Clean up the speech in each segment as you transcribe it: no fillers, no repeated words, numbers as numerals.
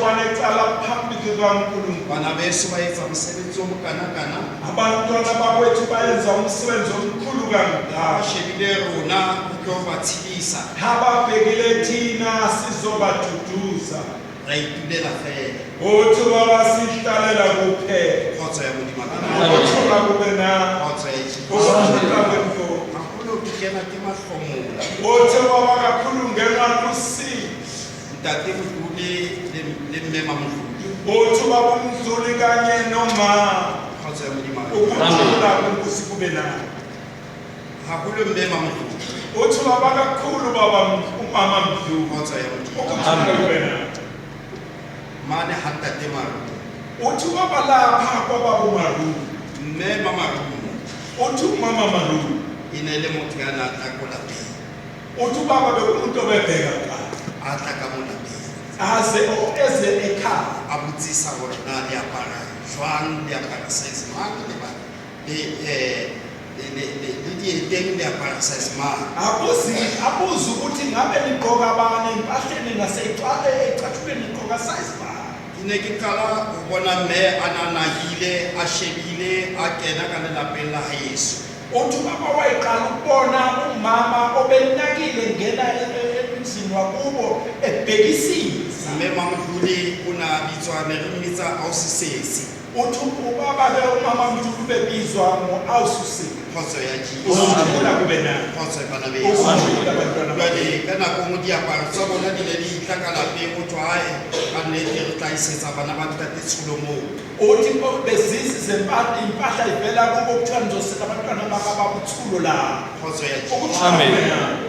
wanecala phambi kukaNkulunkulu. Bana beso ba etsa mosebetsi o mokanakana. Abantwana bakwethu bayenza umsebenzi omkhulu Ha kangaka. shebile rona ho tlo ba tshedisa. Ababhekile thina sizobaduduza. Ra itulela fela. Uthi baba sihlalela kuphela. Khotso ya modimo ka Ukuthola kube na. khotso ya Jesu. Ukuthola kwenkomo. Haholo ke kena ke mahlomola. Uthi baba kakhulu ngenxa kusini. Ntate Moduli le mme Mamoduli. Uthi baba umzuli kanye noma. Khotso ya modimo. Ukuthola kwenkosi kube na. Haholo mme Mamoduli. Uthi baba kakhulu baba umama Mdluli. Khotso ya modimo. Ukuthola kube na. Mane ha ntate Maru. Uthi baba lapha kwababa uMaru. Mme Mamaru. Uthi umama Maru. Ine le motho ya natla ko lapeng. Uthi baba bekumuntu obebheka ka. A tla ka mo lapeng. Eze ekhaya. A botsisa hore na le apara jwang, le apara size mang le ba le dieteng le apara size mang. Abuza ukuthi ngabe ligqoka bani empahleni ecathulweni ligqoka size bani. Ke ne ke qala ho bona mme a nanahile, a shebile, a kena ka lelapeng la haeso. Uthi baba wayiqala ukubona umama obenakile ngena emzini wakubo ebhekisisa. Mme Mamoduli o na bitswa ne re mmitsa Ausisesi. Uthi ubaba ke umama Mdluli bebizwa ngo-Ausisi. Khotso ya Jesu. Ukuthola kube na. Khotso bana beso. Ukuthola bantwana ba. Jwale ka nako nngwe diaparo tsa bona di ne di tla ka lapeng ho thwa hae ka nnete re tla isetsa bana ba ntate tsholo moo. Uthi bezizi zempahla impahla ivela kubo kuthiwa nizosela abantwana bakababuthulo la. Khotso ya Jesu. Amen.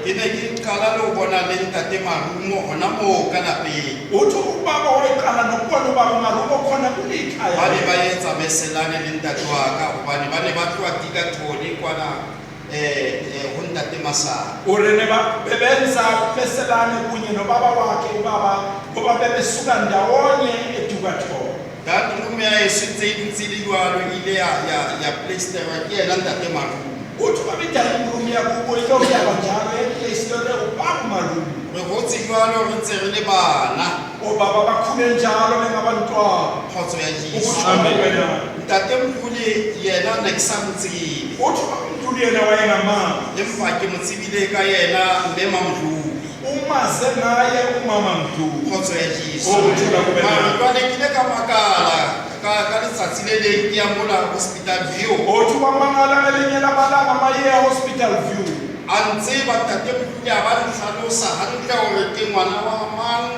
Ke ne ke qala le ho bona le ntate Marumo hona moo ka lapeng. Uthi ubaba wayiqala nokubona ubaba Marumo khona kulikhaya. Ba ne ba etsa meselane le ntate wa ka hobane ba ne ba tloha tika thone kwana ho ntate Masana. Urene bebenza beselane kunye nobaba wakhe ubaba ngoba bebesuka ndawonye edukathona. That room ya esitse intsi le jwalo ile ya playstera ke yena ntate Marumo. Uthi babidala imroom yakubo into yaba njalo ePlaystore ubaba Marumo. Re hotse jwalo re ntse re le bana. Obaba bakhule njalo bengabantwana. Khotso ya Jesu. Amen. Ntate Mkhulu yena ne ke sa motsebe. Uthi uMdluli yena wayengama. Empa ke motsebile ka yena mme Mamoduli. Umaze naye umama Mdluli. Khotso ya Jesu. Ukuthola kube na. Jwale ke ile ka makala ka letsatsi le leng ke ya mona Hospital View. Uthi wamangala ngelinye lamalanga maye Hospital View. A ntseba ntate Mkhulu a ba nhlalosa hantle hore ke ngwana wa mang,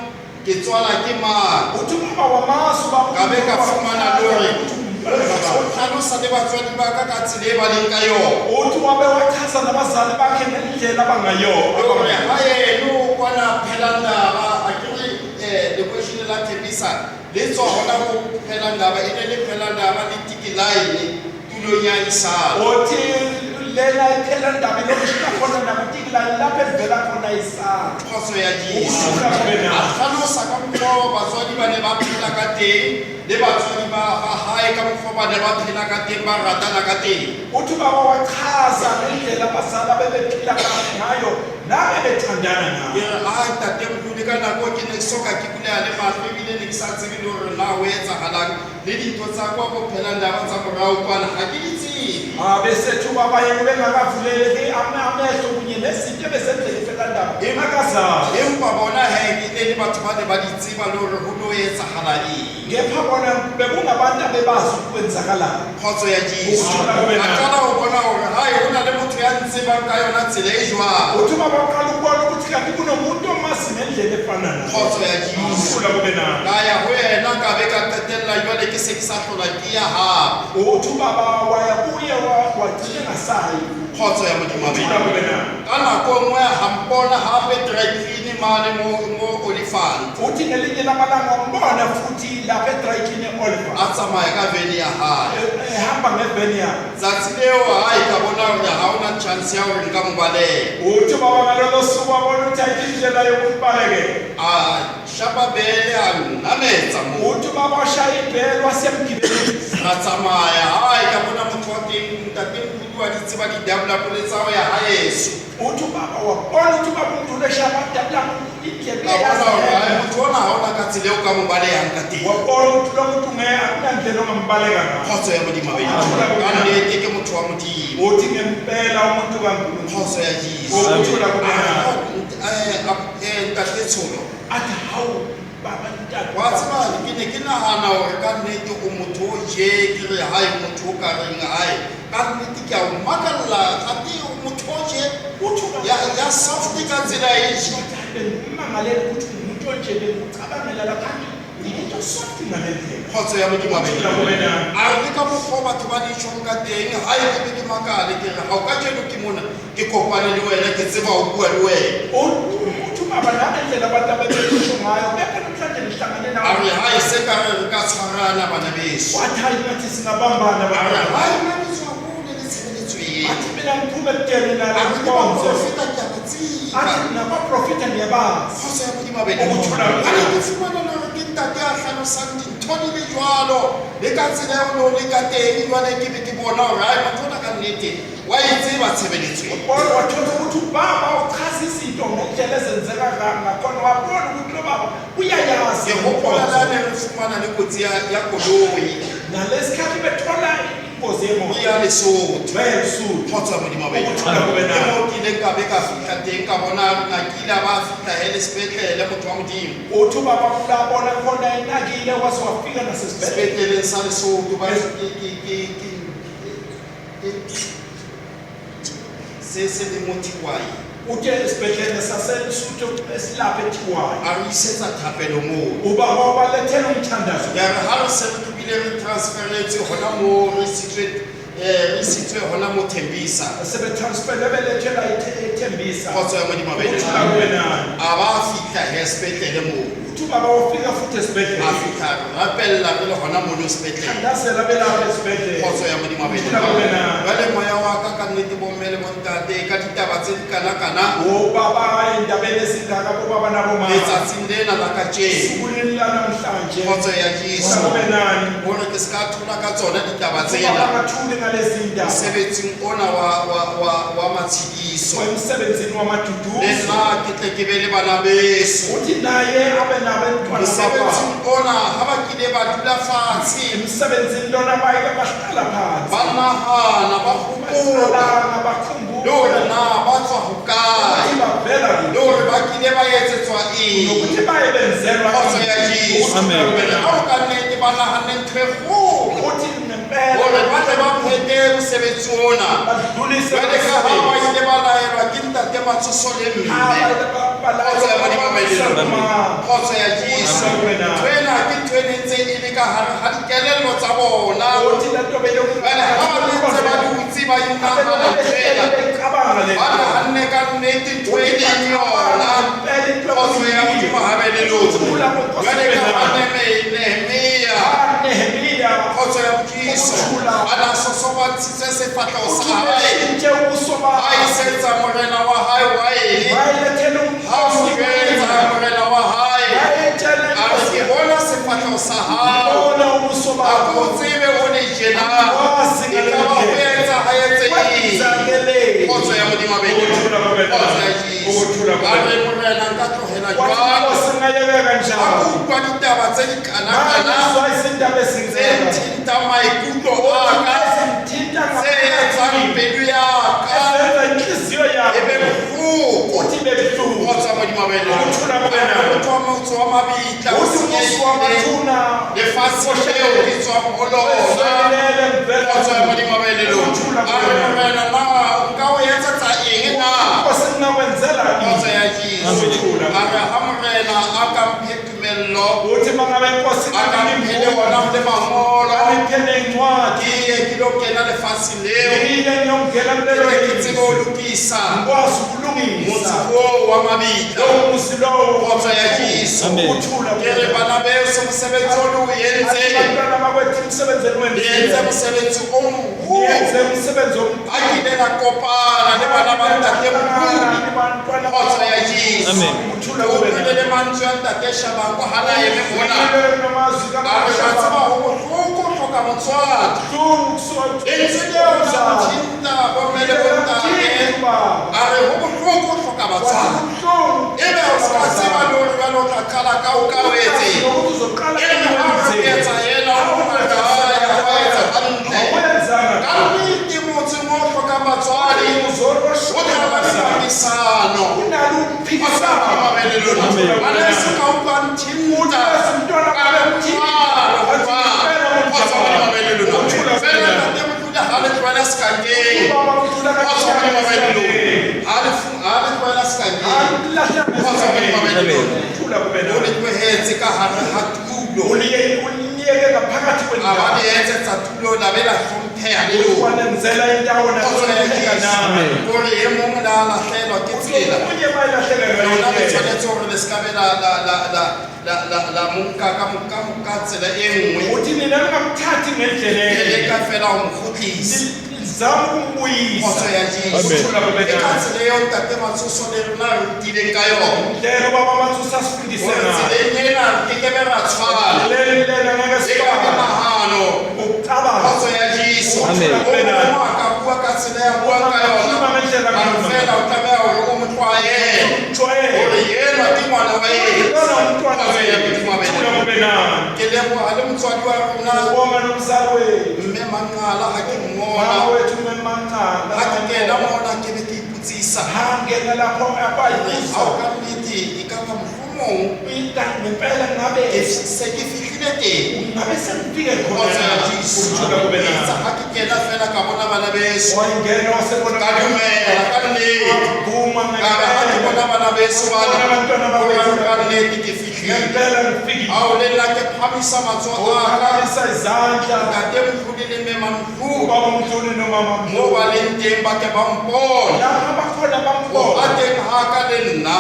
ke tswala ke mang. Uthi baba wamasu ba Ka be ka fumana le hore hlalosa le batswadi ba ka ka tsela e ba leng ka yona. uthi wabe wachaza nabazali bakhe ngendlela abangayona. Hore ha yeno kwana phela ndaba a ke re le question la Thembisa le tswa hona ho phela ndaba e ne le phela ndaba le tikilaine tulong ya Isaka. Uthi lena iphela ndaba lokushika khona nakutikila lapho evela khona Isaka. Khotso ya Jesu. Ukuthola kube na. A hlalosa ka mokgwa oo batswadi ba ne ba phela ka teng le batswadi ba hae ka mokgwa ba ne ba phela ka teng ba ratana ka teng. Uthi baba wachaza ngendlela abazali abebephila ngayo nabe bethandana Ke ngayo. re ha ntate Mkhulu ka nako ke ne ke soka ke buleha le mahlo ebile ne ke sa tsebe le hore na ho etsahalang le dintho tsa kwa bo phela ndaba tsa morao kwana ha ke di tsebe. Besethu baba yena bengakavuleleki amehlo kunye nezinto ebezenzeka iphela ndaba emakazayo. Empa bona he ke le batho ba ne ba di tseba le hore ho no etsahala eng. Ngepha bona bekungabantu abebazi ukwenzakalani. Khotso ya Jesu. Ukuthola kube na. A qala ho bona hore hae ho na le motho ya ntsebang ka yona tsela e jwang. Uthi baba uqala ukubona ukuthi kanti kunomuntu omazi ngendlela efanayo. Khotso ya Jesu. Ukuthola kube na. Ka ya ho yena ka be ka qetella jwale ke se ke sa hlola ke ya hape. Uthi baba waya kuye wagcina ngasayi. Khotso ya Modimo. Ukuthola kube na. Ka nako nngwe ha mpona hape dry clean mane mo Oliphant. Uthi ngelinye lamalanga umbona futhi lapha eDryclean eOliver. A tsamaya ka veni ya hae. Ehamba ngeveni yakhe. Tsatsi leo hae ka bona hore ha ona chance ya hore nka mo baleha. Uthi baba ngalolo suku wabona ukuthi ayikho indlela yokumbalekela. A shapa bele a nametsa mo. Uthi baba washaya ibhelo wasiyamgibelisa. Ra tsamaya hae ka bona motho wa teng ntate Mkhulu wa di tseba di dabula poletsa ho ya haeso. uthi ubaba wabona ukuthi ubaba umdulesha abadala indlebe motho ona ha ona ka tsela o ka mo balehang ka teng wabona ukuthi lo muntu akunandlela ongambaleka ngayo kgotso ya modimo ka nnete ke motho wa modimo uthi ngempela umuntu kaNkulunkulu kgotso ya Jesu Ukuthula kubona. ntate Tsholo athi hawu baba ntata wa tseba ke ne ke nagana gore ka nnete o motho o je ke re hae motho o ka reng hae ka nnete ke a o makalla gate o motho o je ya soft ka tsela e mangalele ukuthi umuntu onje bekucabangela lapha into soft ngalendlela kgotso ya modimo a Ukuthula kubona. re ka mokgwa batho ba ditšhong ka teng ga e ke be ke makale ke re ga o ka jeno ke mona ke kopane le wena ke tseba o bua le wena uthi ubaba ngalendlela abantu abebesho ngayo beke namhlanje nihlangane a nawo re hae se ka re re ka tshwarana bana beso wathi hayi nathi singabambana a re baba hae mabitso a bone le tshebeletso eno athi mina ngiphume ekuteni a nalo re ke nkonzo baprofeta ke a ba tseba athi nabaprofita ndiyabazi kgotso ya modimo a bene Ukuthula ga kubona. ne ke fumanela gore ke ntate a tlhalosang dintho di le jalo le ka tsela e o le ka teng jale ke be ke bona gore hae motho ona ka nnete wa e tseba tshebeletso e kodwa wathola ukuthi ubaba uchaza izinto ngendlela ezenzeka ngakhona wabona ukuthi lo baba uyayazi ke gopola la ne re fumana le kotsi ya koloi nalesikhathi bethola ingozi yemoto ya lesotho bayesuthu kgotsa modimo a bene Ukuthula kubona. ke mo kileng ka be ka fitlha teng ka bona ngakile a ba fitlha hele sepetlele motho wa modimo uthi ubaba ulabona khona inakile waze wafika nasesibhedlela sepetleleng sa lesotho se le mo Tiwai uthi esibhedlela saselisuthu esilapha ethiwayo a re isetsa thapelo moo ubaba wabalethela umthandazo ya re ha re se re tobile re transferetse gona mo re sitswe gona mo Tembisa sebetransfere belethela ethembisa kgotso ya modimo a bene Ukuthula kubona. a ba fitlha he sepetlele moo uthi ubaba wafika futhi a esibhedlela fitlha rapella re le gona mono sepetlele thandazela belapha esibhedlela kgotso ya modimo a bene Ukuthula kubona. jale moya wa ka nnete bomme le bontate ka ditaba tse di kana-kana ubaba endabeni ezingaka bobaba nabomama letsatsing lena la ka jeno sukwini lanamhlanje kgotso ya Jesu sakubenani gore ke se ka thola ka tsona ditaba ubaba tsena kathuli ngalezi ndaba mosebetsing ona wa matshidiso emsebenzini le wamaduduzo nna ke tle ke be le bana beso uthi naye abe nabantwana mosebetsing baba ona ga ba kile ba dula fatshe emsebenzini lona bayeke bahlala phansi ba nagana ba gopola bahlala le bakhumbula gore na ba tswa go kae ukuthi bavela le kuphi gore ba kile ba etsetswa eng nokuthi baye benzelwa kgotso ya Jesu Amen. ga o ka nnete ba nagane ntho e kgolo uthi nempela gore ba tle ba phete mosebetsi ona badlulise jale ka ba ba ile ba laelwa ke ntate matsoso le mme kgotso ya modimo a bene kgotso ya Jesu ntho ena ke ntho e ne ntse e le ka gare ga dikelello tsa bona jale ga ba ntse ba dutse ba inagana fela ba naganne ka nnete ntho e leng yona kgotso ya modimo ga bene lona jale ka gane Nehemia kgotso ya Jesu a na sosobantshitse sefatlhego sa hae a isetsa morena wa hae wa ene ha o jwetsa morena wa hae a re ke bona sefatlhego sa hao a ko tsebe o le jena e ka ba o etsa ga etse eng kgotso ya modimo a bene kgotso ya Jesu a re morena nka tlogela jwalo a ko utlwa ditaba tse di kana-kana tse nthinta maikutlo aka tse etsang pelo yaka e be bohloko kgotsa modimo a bene motho wa motse wa mabitla o senyehile lefatshe leo ke tswang ho lona kgotsa ya modimo a bene lona a re morena na nka o etsetsa eng na kgotsa ya Jesu a re ha morena a ka mphe tumello a ka mphele ona le mangolo ke ye ke lo kena lefatsheng leo ke tsebe ho lokisa motse oo wa mabitla kgotso ya Jesu ke re bana beso mosebetsi o le o entse le entse mosebetsi o moholo a kile na kopana le bana ba ntate mohudi kgotso ya Jesu o bile le mantswe ya ntate Shabango hana eme mona a re ba tseba ho bohloko o hloka motswadi e ntse leo sa mothinta bomme le bontate a re ho bohloko ho hloka batswadi ebe o ska tseba le hore jwale o tla qala ka o ka o etse ebe ha o etsa yena o ngata wa etsa hantle ka nnete motseng o hlokang batswadi o tla ba le papisano bana e se ka utlwang thinta ka le motshwaro fela ntate motlula ha le tlohela sekakeng ha le tlohela sekakeng o le tlohetse ka hare ha tulo a ba le etsetsa tulo la be la hlompheha le lona hore e mong la lahlehelwa ke tsela lona le tshwanetse hore le ska be la monka ka tsela e nngwe le ka fela ho mo kgutlisa kgotso ya Jesu e ka tsela eo ntate Matsoso le rona re rutileng ka yona hore tseleng ena ke kebe ra tshwana e ka menahano kgotso ya Jesu o mongwe a ka bua ka tsela ya buang ka yona mare fela o tlameha hore o mo tlwaele hore yenwa ke ngwana wa ena kgotso ya Modimo a bene ke leboha le motswadi wa rona mme Mangala ha ke mmona ha ke kena mona ke be ke iputsisa ha o ka nnete e ka ba mohlomong se ke fihlile teng kgotso ya Jesu itsa ha ke kena fela ka bona bana beso ka dumela ka nnete ka re ha ke bona bana beso ka nnete ke fihlile ao le nna ke phamisa matsoho aka ntate Mohlodi le mme Mamhludi mo ba leng teng ba ke ba mpona ho ba teng ha ka le nna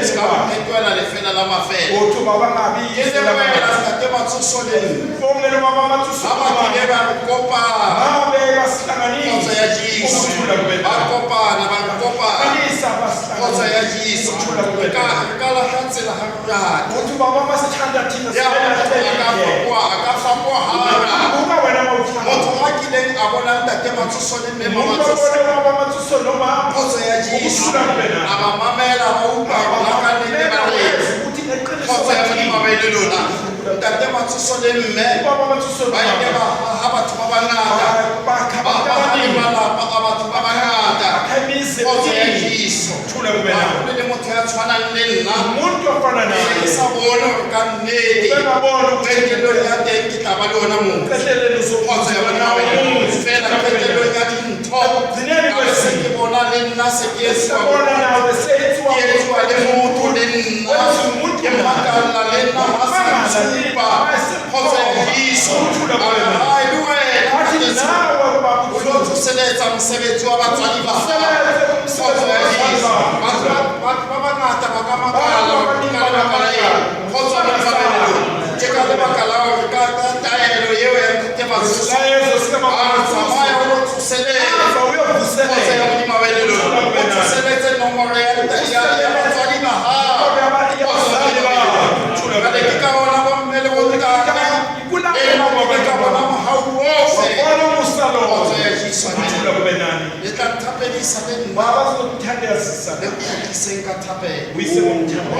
ska mphetwela lefela la mafelo ke lebohela ntate Matsoso le nna ha ba kile ba re kopa kgotso ya Jesu ba kopana kgotso ya Jesu ka lahla tsela ha rata a ka fapwa hara motho a kileng a bona ntate Matsoso le mme Matsoso kgotso ya Jesu a ba mamela ba utlwa bona ka nnete ba re kgotso ya Modimo a bene lona ntate Matsoso le mme ba ile ba ha batho ba bangata ba hale malapa a batho ba bangata kgotso ya Jesu ba le motho ya tshwanang le nna ke sa bone hore ka nnete qetelong ya teng ke tla ba le ona moo kgotso ya Modimo fela qetelong ya dintho ka se ke bona le nna se ke etsiwa le motho le nna ke makalla le nna ha se ntshupa kgotso ya Jesu hai le wena o lo thuseletsa mosebetsi wa batswadi ba kgotso ya Jesu batho ba bangata ba ka makala ka lebaka la eng kgotso ya Modimo ke ka lebaka la hore ka taelo eo ya ntate Matsoso tsamaya o lo thuseletsa kgotso ya Modimo a bene lona o thuseletse nomoro ya batswadi ba hao kgotso ya Modimo jwale ke ka ona bomme le bontane ke ka bona mohau ohle kgotso ya Jesu le tla nthapedisa le nna le nkgutliseng ka thapelo